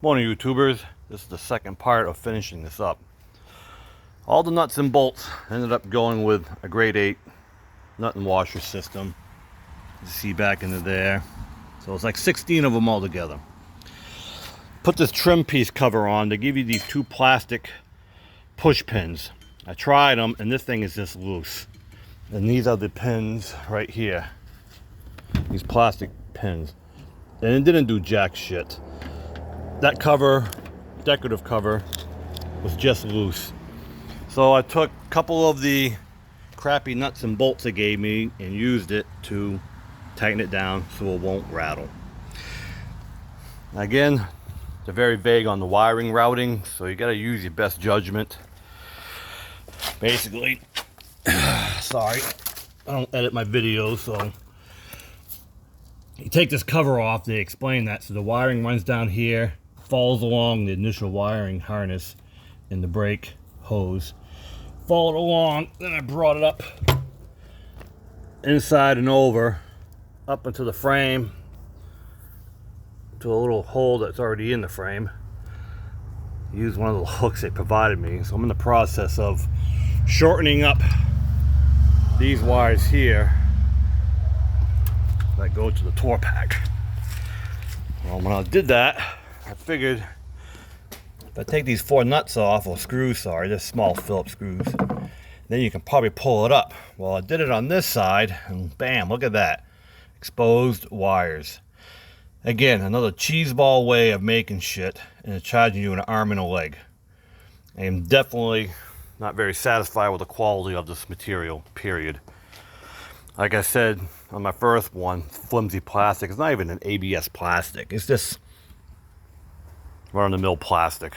Morning, YouTubers. This is the second part of finishing this up. All the nuts and bolts ended up going with a grade 8 nut and washer system. You see back into there. So it's like 16 of them all together. Put this trim piece cover on. They give you these two plastic push pins. I tried them and this thing is just loose. And these are the pins right here. These plastic pins. And it didn't do jack shit. That cover, decorative cover, was just loose. So I took a couple of the crappy nuts and bolts they gave me and used it to tighten it down so it won't rattle. Again, they're very vague on the wiring routing, so you gotta use your best judgment. Basically, sorry, I don't edit my videos, so you take this cover off, they explain that. So the wiring runs down here, follows along the initial wiring harness in the brake hose. Followed along, then I brought it up inside and over, up into the frame, to a little hole that's already in the frame. Use one of the hooks they provided me. So I'm in the process of shortening up these wires here that go to the tour pack. Well, when I did that, I figured if I take these four nuts off, or screws, sorry, they're small Phillips screws, then you can probably pull it up. Well, I did it on this side, and bam, look at that. Exposed wires. Again, another cheeseball way of making shit, and it's charging you an arm and a leg. I am definitely not very satisfied with the quality of this material, period. Like I said on my first one, flimsy plastic. It's not even an ABS plastic. It's just run-of-the-mill plastic.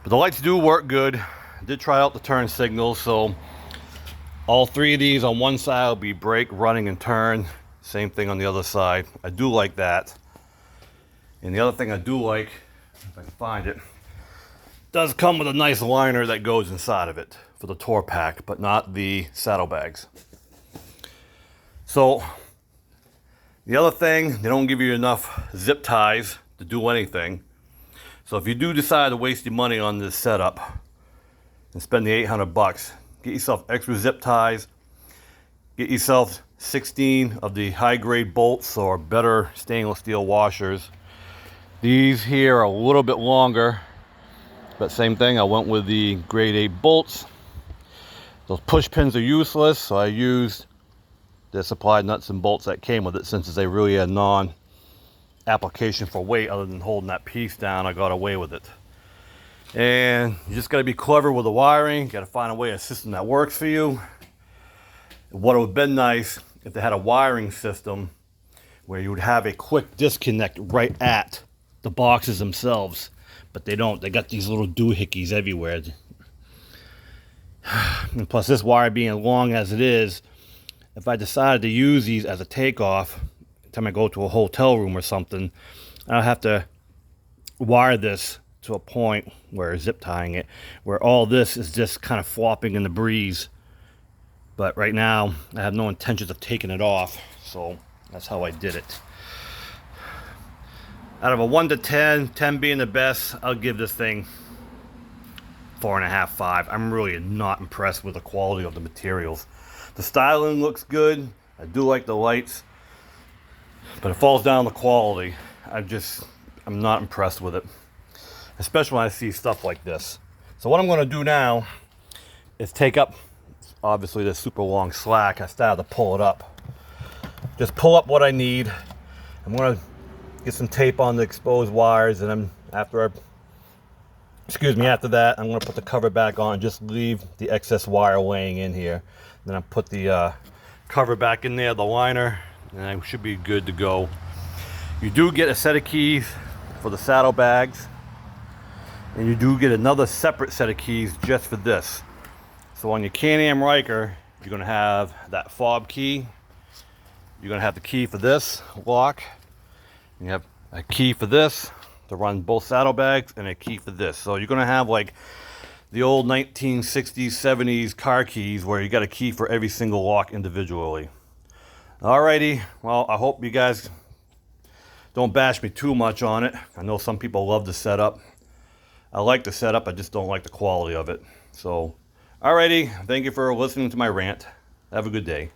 But the lights do work good. I did try out the turn signals, so all three of these on one side will be brake, running, and turn. Same thing on the other side. I do like that. And the other thing I do like, if I can find it, does come with a nice liner that goes inside of it for the tour pack, but not the saddlebags. So the other thing, they don't give you enough zip ties to do anything. So if you do decide to waste your money on this setup and spend the 800 bucks, get yourself extra zip ties, get yourself 16 of the high grade bolts or better stainless steel washers. These here are a little bit longer, but same thing, I went with the grade 8 bolts. Those push pins are useless, so I used the supplied nuts and bolts that came with it, since it's a really a non-application for weight other than holding that piece down. I got away with it. And you just got to be clever with the wiring. Got to find a way, a system that works for you. What would have been nice if they had a wiring system where you would have a quick disconnect right at the boxes themselves, but they don't. They got these little doohickeys everywhere. And plus, this wire being long as it is, if I decided to use these as a takeoff, time I go to a hotel room or something, I'll have to wire this to a point where zip tying it, where all this is just kind of flopping in the breeze. But right now, I have no intentions of taking it off, so that's how I did it. Out of a 1 to 10, 10 being the best, I'll give this thing 4.5, 5. I'm really not impressed with the quality of the materials. The styling looks good. I do like the lights, but it falls down to quality. I'm not impressed with it, especially when I see stuff like this. So what I'm going to do now is take up, obviously, this super long slack. I started to pull it up. Just pull up what I need. I'm going to get some tape on the exposed wires, and then after that, I'm going to put the cover back on and just leave the excess wire laying in here. Then I put the cover back in there, the liner, and I should be good to go. You do get a set of keys for the saddlebags, and you do get another separate set of keys just for this. So on your Can-Am Ryker, you're going to have that fob key. You're going to have the key for this lock. You have a key for this to run both saddlebags, and a key for this. So you're going to have like the old 1960s, 70s car keys where you got a key for every single lock individually. Alrighty, well, I hope you guys don't bash me too much on it. I know some people love the setup. I like the setup, I just don't like the quality of it. So, alrighty, thank you for listening to my rant. Have a good day.